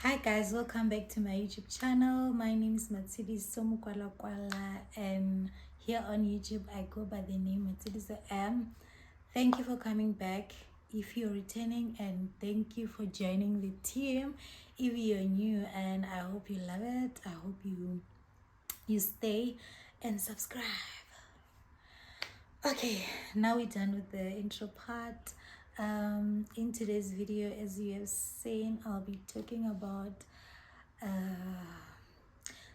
Hi guys, welcome back to my YouTube channel. My name is Matsidi Somukwala, and here on YouTube I go by the name Matsidi M. Thank you for coming back if you're returning, and thank you for joining the team if you're new, and I hope you love it. I hope you stay and subscribe. Okay, now we're done with the intro part. In today's video, as you have seen, I'll be talking about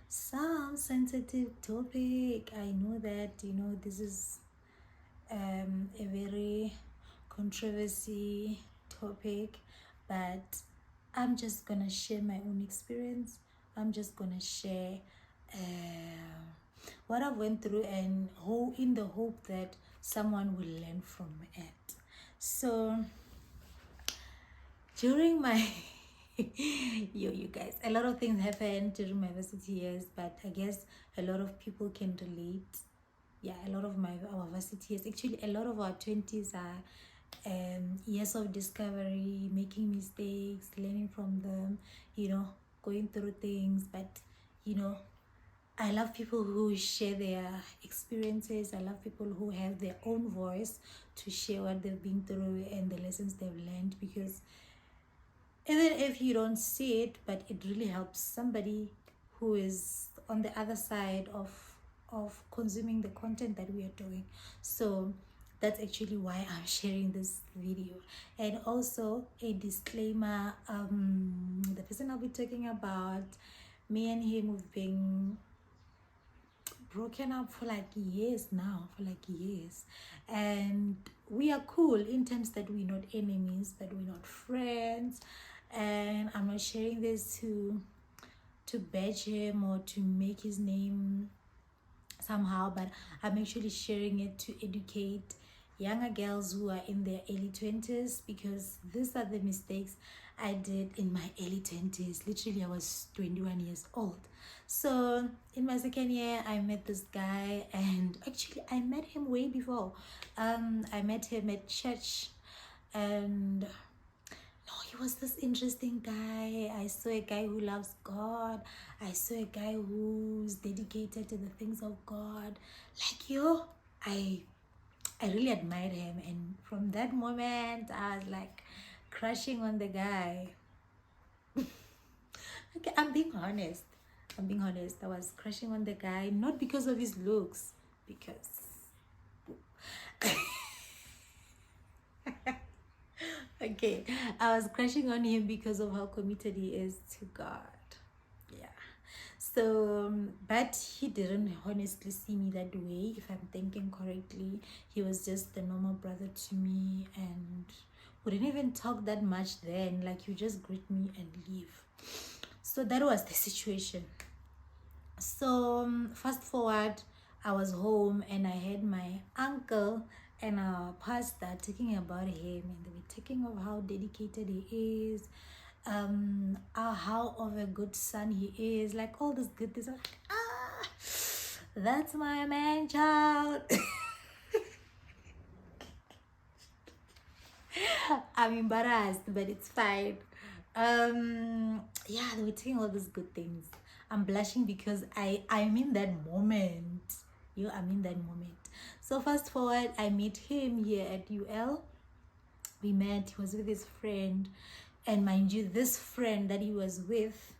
some sensitive topic. I know that this is a very controversy topic, but I'm just gonna share my own experience. I'm just gonna share what I've went through, and in the hope that someone will learn from it. So during my you guys, a lot of things happened during my varsity years, but I guess a lot of people can relate. Yeah, a lot of our varsity years, actually a lot of our 20s are years of discovery, making mistakes, learning from them, going through things. But I love people who share their experiences. I love people who have their own voice to share what they've been through and the lessons they've learned, because even if you don't see it, but it really helps somebody who is on the other side of consuming the content that we are doing. So that's actually why I'm sharing this video. And also a disclaimer, the person I'll be talking about, me and him, we've been broken up for like years now, and we are cool in terms that we're not enemies, but we're not friends. And I'm not sharing this to badge him or to make his name somehow, but I'm actually sharing it to educate younger girls who are in their early 20s, because these are the mistakes I did in my early 20s. Literally, I was 21 years old. So in my second year, I met this guy, and actually I met him way before. I met him at church, and no, he was this interesting guy. I saw a guy who loves God. I saw a guy who's dedicated to the things of God. I really admired him, and from that moment I was like crushing on the guy. Okay, I'm being honest. I was crushing on the guy, not because of his looks, because okay, I was crushing on him because of how committed he is to God. Yeah. So, but he didn't honestly see me that way, if I'm thinking correctly. He was just the normal brother to me, and we didn't even talk that much then. Like, you just greet me and leave. So that was the situation. So fast forward, I was home, and I had my uncle and our pastor talking about him, and they were talking of how dedicated he is, how of a good son he is, like all these good things. I'm like, that's my man child. I'm embarrassed, but it's fine. Yeah, they were saying all these good things. I'm blushing because I'm in that moment. I'm in that moment. So fast forward, I met him here at UL. We met. He was with his friend, and mind you, this friend that he was with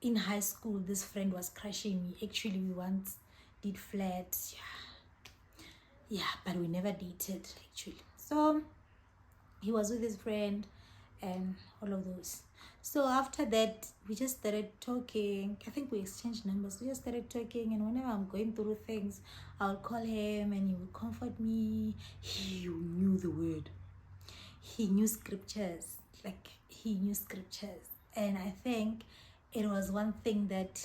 in high school, this friend was crushing me. Actually, we once did flirts. Yeah, but we never dated actually. So he was with his friend and all of those. So after that, we just started talking. I think we exchanged numbers. We just started talking, and whenever I'm going through things, I'll call him and he would comfort me. He knew the word. He knew scriptures. Like, he knew scriptures. And I think it was one thing that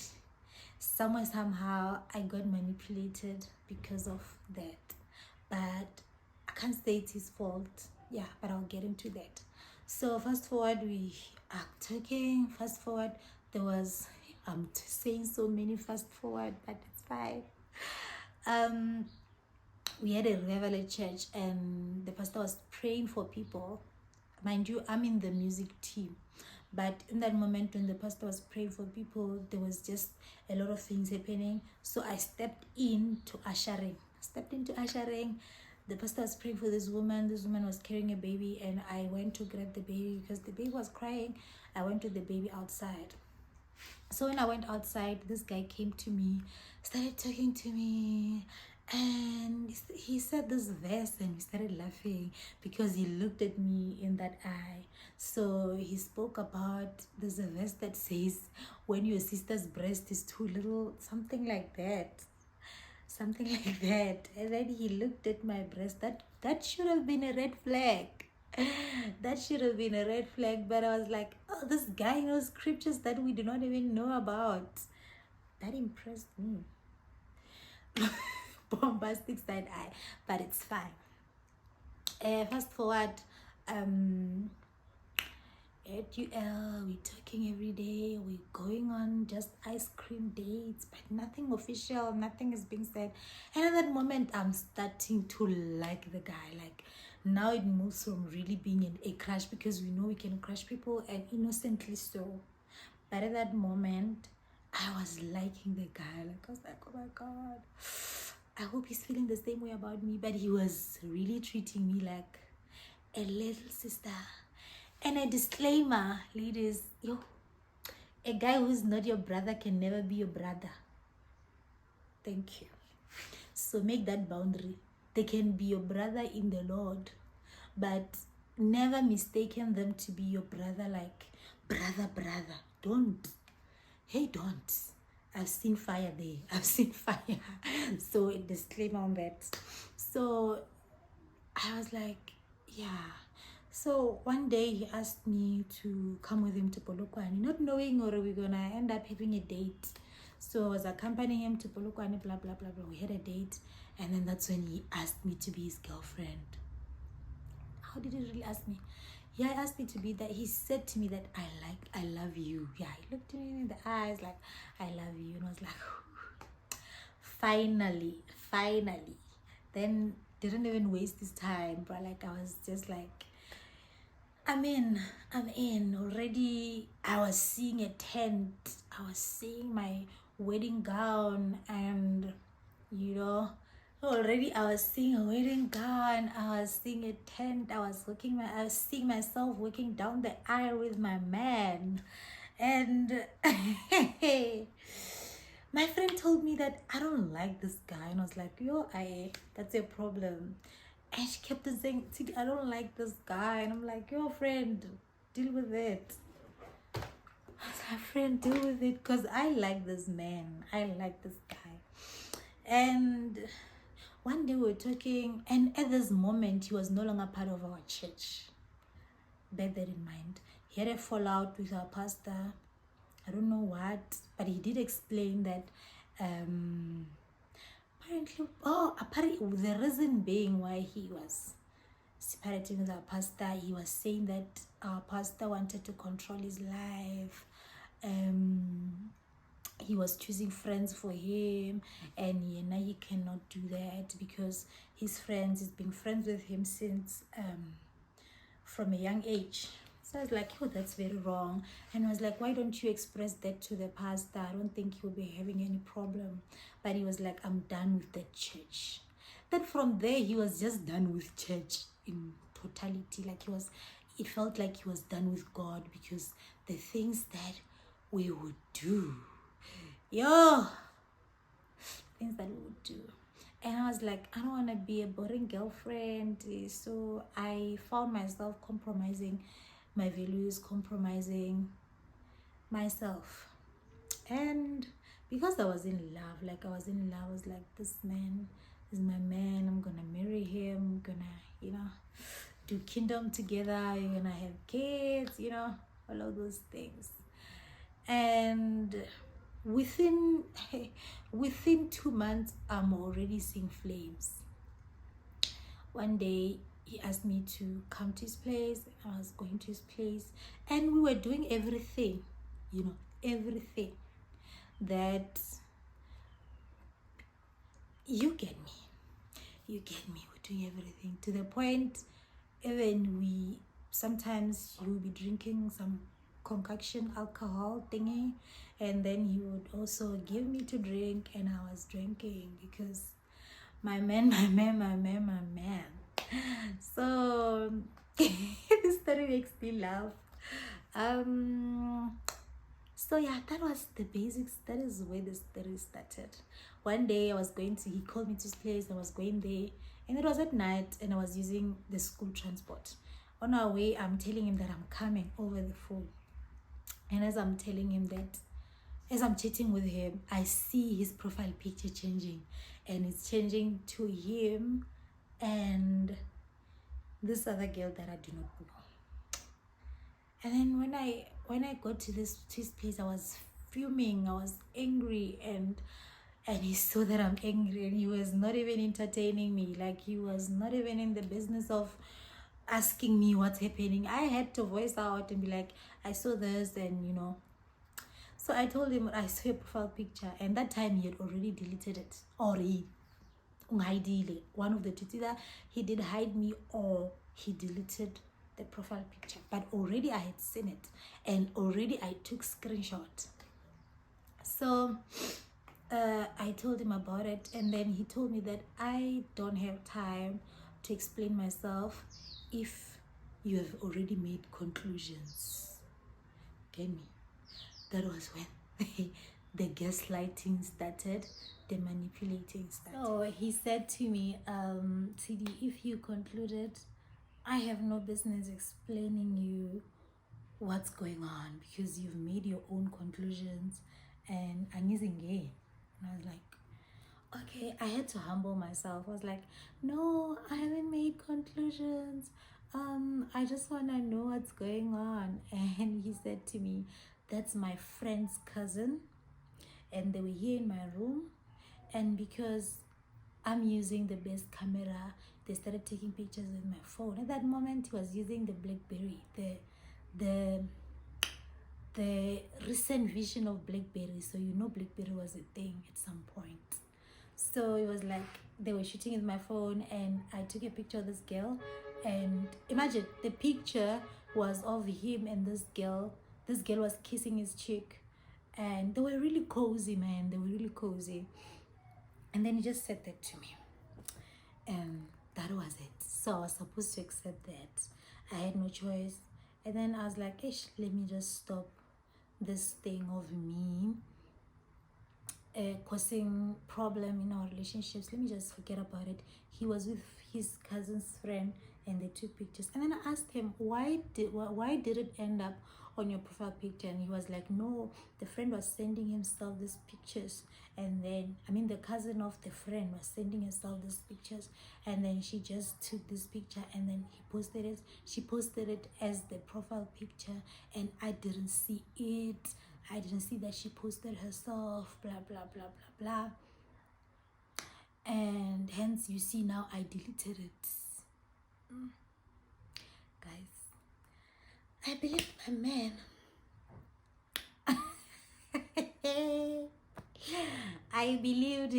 somehow I got manipulated because of that. But I can't say it's his fault. Yeah, but I'll get into that. So fast forward, we are talking. Fast forward, there was, I'm saying so many fast forward, but it's fine. We had a revival at church, and the pastor was praying for people. Mind you, I'm in the music team, But in that moment when the pastor was praying for people, there was just a lot of things happening. So I stepped into ushering. The pastor was praying for this woman. This woman was carrying a baby, and I went to grab the baby because the baby was crying. I went to the baby outside. So when I went outside, this guy came to me, started talking to me, and he said this verse, and we started laughing because he looked at me in that eye. So he spoke about, there's a verse that says, when your sister's breast is too little, something like that. And then he looked at my breast. That should have been a red flag. That should have been a red flag. But I was like, oh, this guy knows scriptures that we do not even know about. That impressed me. Bombastic side eye, but it's fine. Fast forward, at UL, we're talking every day, we're going on just ice cream dates, but nothing official, nothing is being said. And at that moment, I'm starting to like the guy. Like, now it moves from really being a crush, because we know we can crush people, and innocently so. But at that moment, I was liking the guy. Like, I was like, oh my God, I hope he's feeling the same way about me. But he was really treating me like a little sister. And a disclaimer, ladies, a guy who's not your brother can never be your brother. Thank you. So make that boundary. They can be your brother in the Lord, but never mistaken them to be your brother, like brother. Don't. I've seen fire there. So a disclaimer on that. So I was like, yeah. So one day he asked me to come with him to Polokwane, not knowing or we're gonna end up having a date. So I was accompanying him to Polokwane, blah blah blah blah. We had a date, and then that's when he asked me to be his girlfriend. How did he really ask me? Yeah, he asked me to be that. He said to me that I love you. Yeah, he looked me in the eyes like, I love you. And I was like, finally. Then didn't even waste his time, but like, I was just like, I'm in already. I was seeing a tent. I was seeing my wedding gown, and already I was seeing a wedding gown. I was seeing a tent. I was seeing myself walking down the aisle with my man, and my friend told me that I don't like this guy, and I was like, that's a problem. And she kept on saying, I don't like this guy. And I'm like, your friend, deal with it. I was like, friend, deal with it. Because I like this man. I like this guy. And one day we were talking. And at this moment, he was no longer part of our church. Bear that in mind. He had a fallout with our pastor. I don't know what. But he did explain that... apparently the reason being why he was separating with our pastor, he was saying that our pastor wanted to control his life. He was choosing friends for him, and now he cannot do that because his friends, he's been friends with him since from a young age. So I was like, that's very wrong. And I was like, why don't you express that to the pastor? I don't think he'll be having any problem. But he was like, I'm done with the church. Then from there, he was just done with church in totality. Like it felt like he was done with God, because the things that we would do, things that we would do. And I was like, I don't want to be a boring girlfriend. So I found myself compromising my values, compromising myself. And because I was in love, I was like, this man is my man. I'm gonna marry him. I'm gonna, do kingdom together. We're gonna have kids, all of those things. And within 2 months, I'm already seeing flames. One day he asked me to come to his place. I was going to his place, and we were doing everything, everything that you get me. We're doing everything to the point, even sometimes you'll be drinking some concoction alcohol thingy, and then he would also give me to drink, and I was drinking because my man. So this story makes me laugh. So yeah, that was the basics. That is where the story started. One day he called me to his place. I was going there, and it was at night, and I was using the school transport. On our way, I'm telling him that I'm coming over the phone. And as I'm telling him that, as I'm chatting with him, I see his profile picture changing, and it's changing to him and this other girl that I do not know. And then when I got to his place, I was fuming, I was angry, and he saw that I'm angry, and he was not even entertaining me. Like, he was not even in the business of asking me what's happening. I had to voice out and be like, I saw this, and so I told him I saw your profile picture, and that time he had already deleted it, or he one of the two, either he did hide me or he deleted the profile picture. But already I had seen it, and already I took screenshot. So I told him about it, and then he told me that I don't have time to explain myself if you have already made conclusions. Get me? That was when the gaslighting started, the manipulating started. So he said to me, CD, if you concluded, I have no business explaining you what's going on because you've made your own conclusions, and I'm using gay. And I was like, okay, I had to humble myself. I was like, no, I haven't made conclusions. I just want to know what's going on. And he said to me, that's my friend's cousin, and they were here in my room, and because I'm using the best camera, they started taking pictures with my phone. At that moment, he was using the BlackBerry, the recent vision of BlackBerry. So BlackBerry was a thing at some point. So it was like they were shooting with my phone, and I took a picture of this girl, and imagine the picture was of him and this girl. This girl was kissing his cheek, and they were really cozy, man. They were really cozy. And then he just said that to me, and that was it. So I was supposed to accept that. I had no choice. And then I was like, ish, let me just stop this thing of me causing problem in our relationships. Let me just forget about it. He was with his cousin's friend, and they took pictures. And then I asked him, why did it end up on your profile picture? And he was like, no, the friend was sending himself these pictures, and then the cousin of the friend was sending herself these pictures, and then she just took this picture, and then she posted it as the profile picture, and I didn't see it. I didn't see that she posted herself, blah blah blah blah blah, and hence you see now I deleted it. Guys, I believe my man. I believed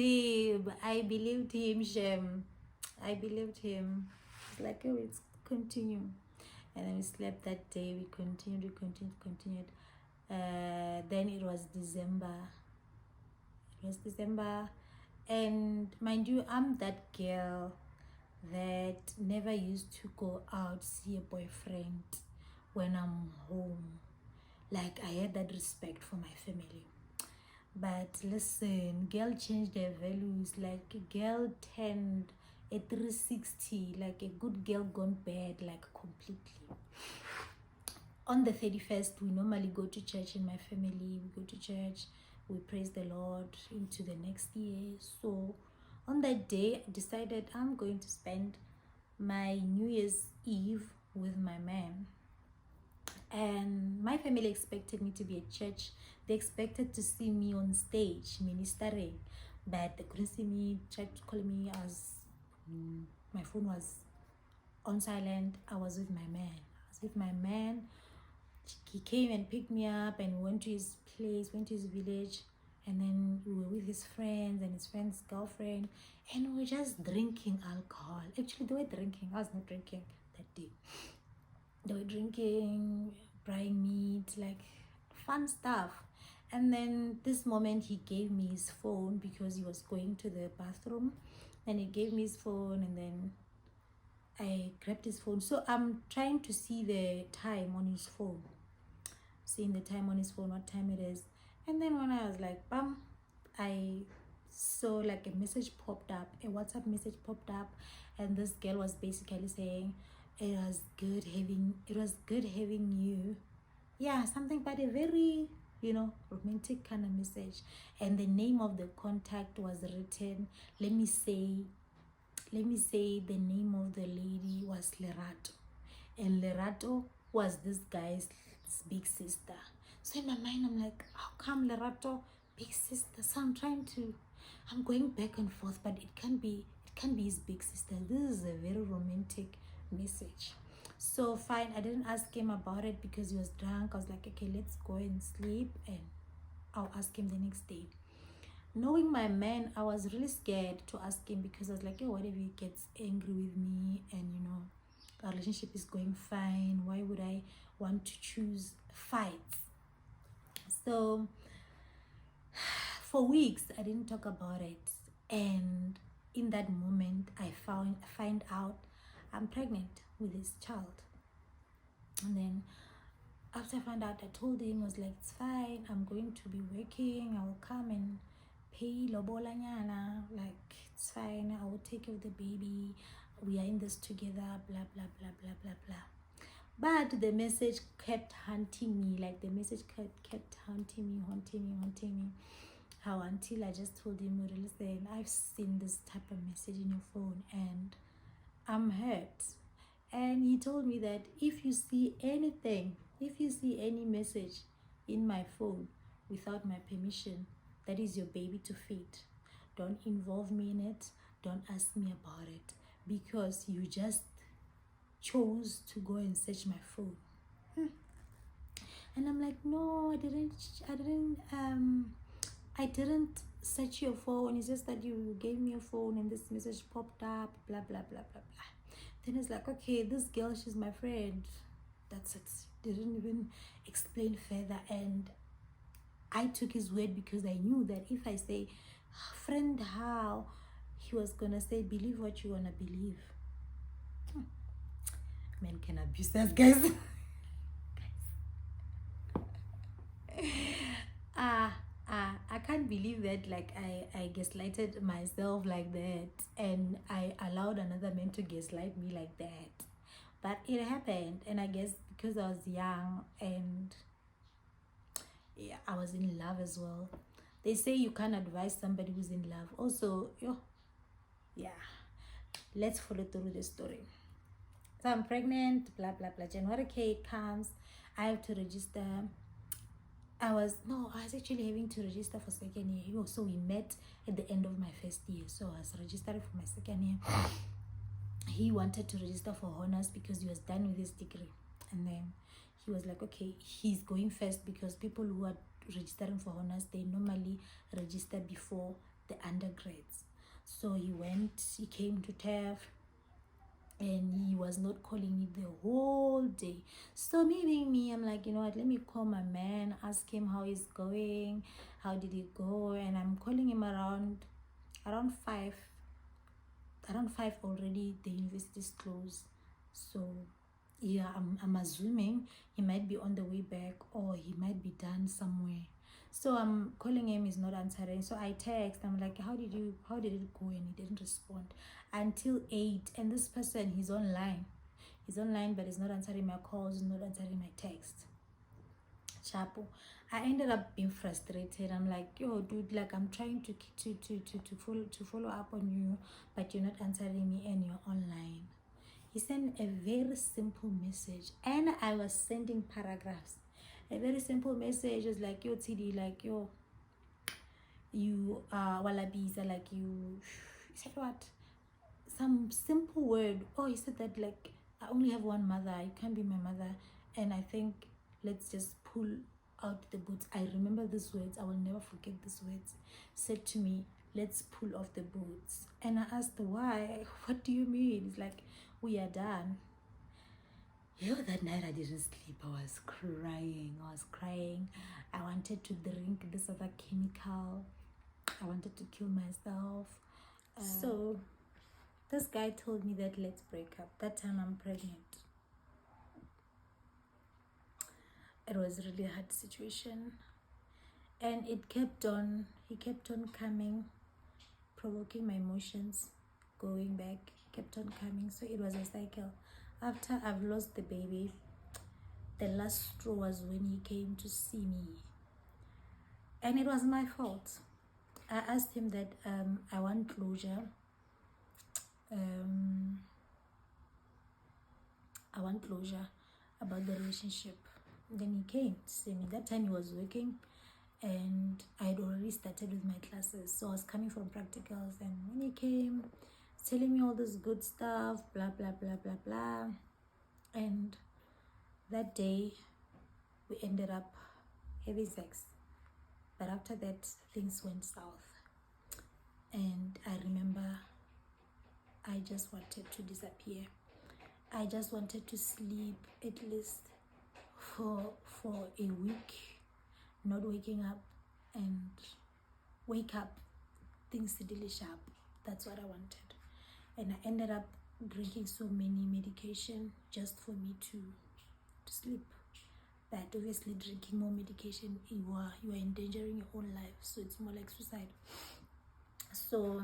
him, Shem. I believed him. It's like, oh, it's continue. And then we slept that day. We continued. Then it was December. And mind you, I'm that girl that never used to go out, see a boyfriend when I'm home. Like, I had that respect for my family. But listen, girl changed their values. Like, a girl turned a 360, like a good girl gone bad, like completely. On the 31st, we normally go to church in my family. We go to church, we praise the Lord into the next year. So on that day, I decided I'm going to spend my New Year's Eve with my man. And my family expected me to be at church. They expected to see me on stage ministering, but they couldn't see me. Tried to call me as my phone was on silent. I was with my man. He came and picked me up, and we went to his place, went to his village, and then we were with his friends and his friend's girlfriend, and we were just drinking alcohol. Actually, they were drinking. I was not drinking that day. They were drinking, frying meat, like fun stuff. And then this moment he gave me his phone because he was going to the bathroom. And he gave me his phone, and then I grabbed his phone. So I'm trying to see the time on his phone. Seeing the time on his phone, what time it is. And then when I was like, bam, I saw like a message popped up, a WhatsApp message popped up, and this girl was basically saying, it was good having you. Yeah, something, but a very, romantic kind of message. And the name of the contact was written, let me say the name of the lady was Lerato. And Lerato was this guy's big sister. So in my mind, I'm like, how come Lerato, big sister? So I'm going back and forth, but it can't be his big sister. This is a very romantic message. So fine, I didn't ask him about it because he was drunk. I was like, okay, let's go and sleep, and I'll ask him the next day. Knowing my man, I was really scared to ask him because I was like, what if he gets angry with me, and our relationship is going fine? Why would I want to choose fights? So for weeks I didn't talk about it, and in that moment I find out I'm pregnant with his child. And then after I found out, I told him, I was like, it's fine, I'm going to be working, I will come and pay lobola nyana, like it's fine, I will take care of the baby, we are in this together, blah blah blah blah blah blah. But the message kept haunting me, like the message kept haunting me. How until I just told him, listen, I've seen this type of message in your phone and I'm hurt. And he told me that if you see any message in my phone without my permission, that is your baby to feed. Don't involve me in it. Don't ask me about it, because you just chose to go and search my phone. And I'm like, no, I didn't search your phone. It's just that you gave me your phone and this message popped up, blah blah blah blah blah. Then it's like, okay, this girl, she's my friend. That's it. Didn't even explain further. And I took his word because I knew that if I say, friend, how, he was gonna say, believe what you wanna believe. Men can abuse us, guys. I can't believe that, like, I gaslighted myself like that, and I allowed another man to gaslight me like that. But it happened, and I guess because I was young and yeah, I was in love as well. They say you can't advise somebody who's in love. Also, yeah, let's follow through the story. So I'm pregnant, blah blah blah. January comes, I have to register. I was actually having to register for second year. So we met at the end of my first year. So I was registering for my second year. He wanted to register for honors because he was done with his degree. And then he was like, okay, he's going first because people who are registering for honors, they normally register before the undergrads. So he came to TAF, and he was not calling me the whole day. So me being me, I'm like, you know what, let me call my man, ask him how he's going, how did it go. And I'm calling him around 5 already. The university's closed. So yeah, I'm assuming he might be on the way back, or he might be done somewhere. So I'm calling him, he's not answering. So I text, I'm like, how did it go? And he didn't respond until 8. And this person, he's online, but he's not answering my calls, he's not answering my text. Chapo, I ended up being frustrated. I'm like, yo, dude, like, I'm trying to follow up on you, but you're not answering me and you're online. He sent a very simple message, and I was sending paragraphs. A very simple message was like, yo, TD, like, yo, you wallabies, like, you said what? Some simple word. Oh, he said that, like, I only have one mother, you can't be my mother, and I think let's just pull out the boots. I remember these words, I will never forget these words. Said to me, let's pull off the boots. And I asked, why? What do you mean? It's like, we are done. That night I didn't sleep. I was crying. I wanted to drink this other chemical. I wanted to kill myself. So this guy told me that let's break up. That time I'm pregnant. It was a really hard situation. And he kept on coming, provoking my emotions, going back, kept on coming. So it was a cycle. After I've lost the baby, the last straw was when he came to see me. And it was my fault. I asked him that I want closure. I want closure about the relationship. Then he came to see me. That time he was working and I had already started with my classes. So I was coming from practicals, and when he came, telling me all this good stuff, blah, blah, blah, blah, blah. And that day, we ended up having sex. But after that, things went south. And I remember I just wanted to disappear. I just wanted to sleep at least for a week, not waking up, and wake up, things really sharp. That's what I wanted. And I ended up drinking so many medication just for me to sleep. But obviously drinking more medication, you are endangering your own life, so it's more like suicide. So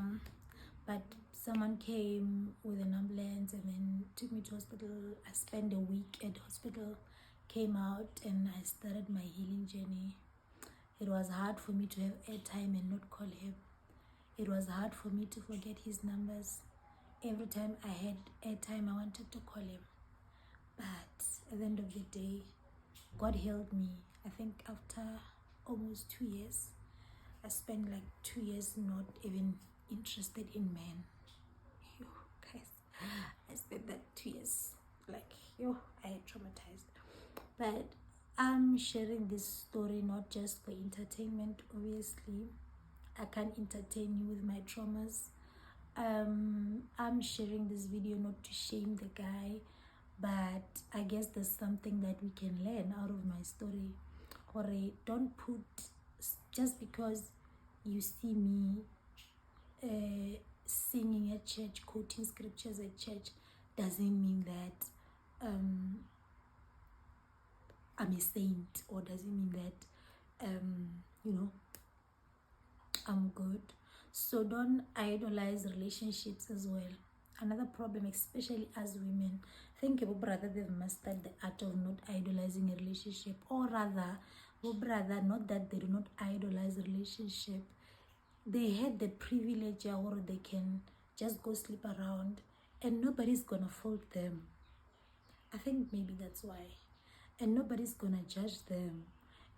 but someone came with an ambulance and then took me to hospital. I spent a week at hospital, came out, and I started my healing journey. It was hard for me to have airtime and not call him. It was hard for me to forget his numbers. Every time I had airtime, I wanted to call him. But at the end of the day, God healed me. I think after almost 2 years, I spent like 2 years not even interested in men. Guys, I spent that 2 years like, I traumatized. But I'm sharing this story not just for entertainment. Obviously, I can't entertain you with my traumas. I'm sharing this video not to shame the guy, but I guess there's something that we can learn out of my story. Or don't put, just because you see me singing at church, quoting scriptures at church, doesn't mean that I'm a saint, or doesn't mean that I'm good. So don't idolize relationships as well. Another problem, especially as women, I think brother, they've mastered the art of not idolizing a relationship, or rather, brother, not that they do not idolize a relationship. They had the privilege or they can just go sleep around and nobody's gonna fault them. I think maybe that's why. And nobody's gonna judge them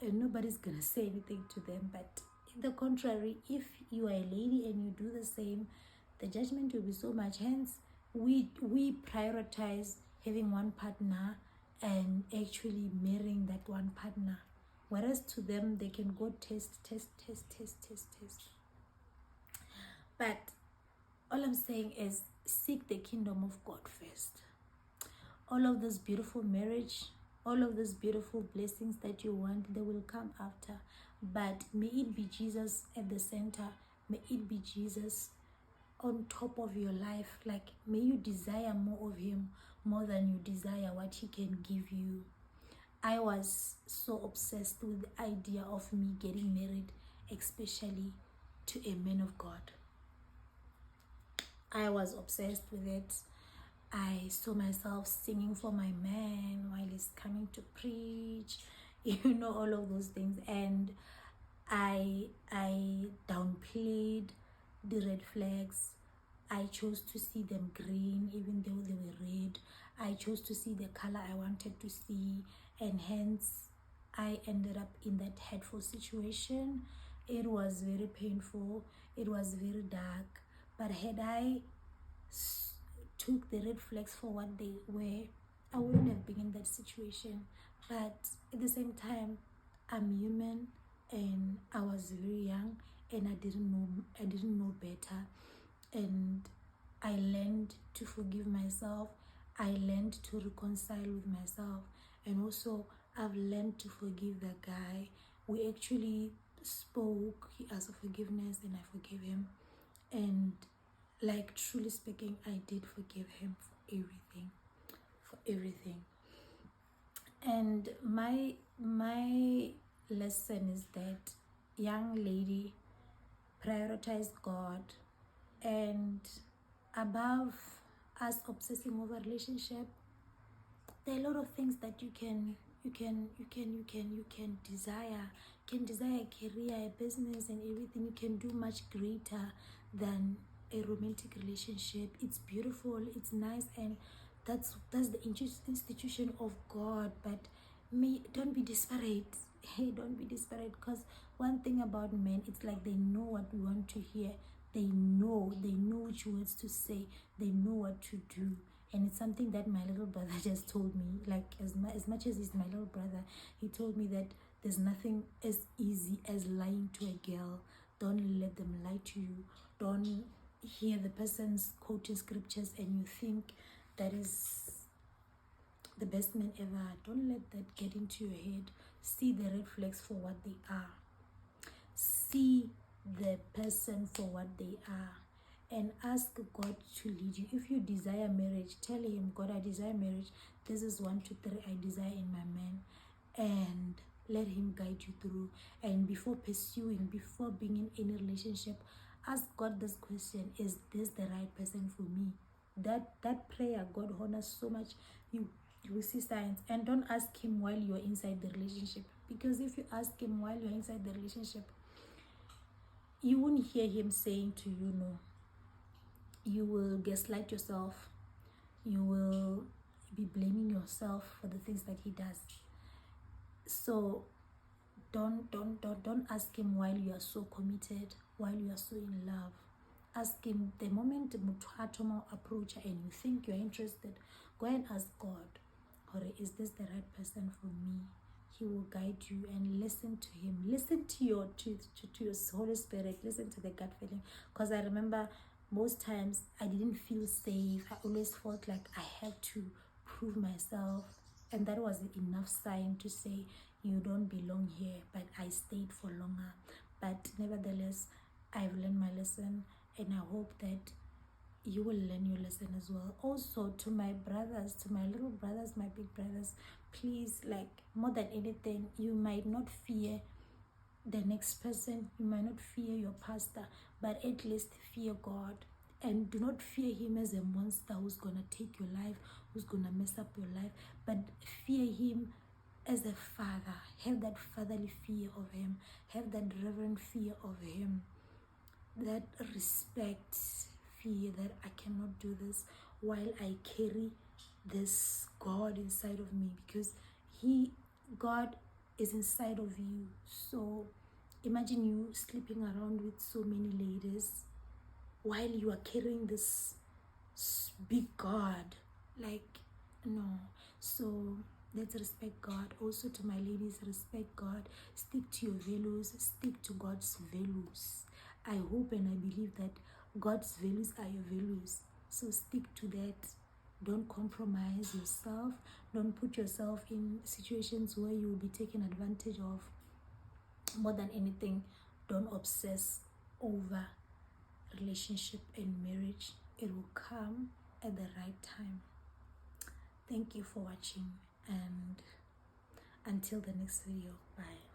and nobody's gonna say anything to them. But in the contrary, if you are a lady and you do the same, the judgment will be so much. Hence, we prioritize having one partner and actually marrying that one partner. Whereas to them, they can go test. But all I'm saying is seek the kingdom of God first. All of this beautiful marriage, all of these beautiful blessings that you want, they will come after. But may it be Jesus at the center. May it be Jesus on top of your life. Like, may you desire more of him more than you desire what he can give you. I was so obsessed with the idea of me getting married, especially to a man of God. I was obsessed with it. I saw myself singing for my man while he's coming to preach, all of those things. And I downplayed the red flags. I chose to see them green even though they were red. I chose to see the color I wanted to see, and hence I ended up in that hurtful situation. It was very painful. It was very dark. But had I took the red flags for what they were, I wouldn't have been in that situation. But at the same time, I'm human and I was very young and I didn't know better. And I learned to forgive myself. I learned to reconcile with myself, and also I've learned to forgive the guy. We actually spoke, he asked for forgiveness and I forgave him, and like truly speaking, I did forgive him for everything. And my lesson is that, young lady, prioritize God, and above us obsessing over relationship, there are a lot of things that you can desire. You can desire a career, a business, and everything. You can do much greater than a romantic relationship. It's beautiful, it's nice, and that's the institution of God. But don't be desperate. Hey, don't be desperate, because one thing about men, it's like they know what we want to hear. They know which words to say. They know what to do. And it's something that my little brother just told me. Like, as much as he's my little brother, he told me that there's nothing as easy as lying to a girl. Don't let them lie to you. Don't hear the person's quoting scriptures and you think that is the best man ever. Don't let that get into your head. See the red flags for what they are. See the person for what they are, and ask God to lead you. If you desire marriage, tell him, God, I desire marriage. This is 1, 2, 3 I desire in my man, and let him guide you through. And before pursuing, before being in any relationship, ask God this question: is this the right person for me? That prayer, God honors so much. You will see signs. And don't ask him while you're inside the relationship, because if you ask him while you're inside the relationship, you won't hear him saying to you no. You will gaslight yourself. You will be blaming yourself for the things that he does. So don't ask him while you are so committed, while you are so in love. Ask him the moment you approach and you think you're interested. Go and ask God, is this the right person for me? He will guide you, and listen to him. Listen to your Holy Spirit. Listen to the gut feeling. Because I remember most times I didn't feel safe. I always felt like I had to prove myself, and that was enough sign to say you don't belong here. But I stayed for longer. But nevertheless, I've learned my lesson, and I hope that you will learn your lesson as well. Also, to my brothers, to my little brothers, my big brothers, please, like, more than anything, you might not fear the next person, you might not fear your pastor, but at least fear God. And do not fear him as a monster who's gonna take your life, who's gonna mess up your life, but fear him as a father. Have that fatherly fear of him. Have that reverent fear of him. That respect, fear that I cannot do this while I carry this God inside of me, because God is inside of you. So imagine you sleeping around with so many ladies while you are carrying this big God. Like, no. So let's respect God. Also, to my ladies, respect God. Stick to your values. Stick to God's values. I hope and I believe that God's values are your values. So stick to that. Don't compromise yourself. Don't put yourself in situations where you will be taken advantage of. More than anything, don't obsess over relationship and marriage. It will come at the right time. Thank you for watching, and until the next video, bye.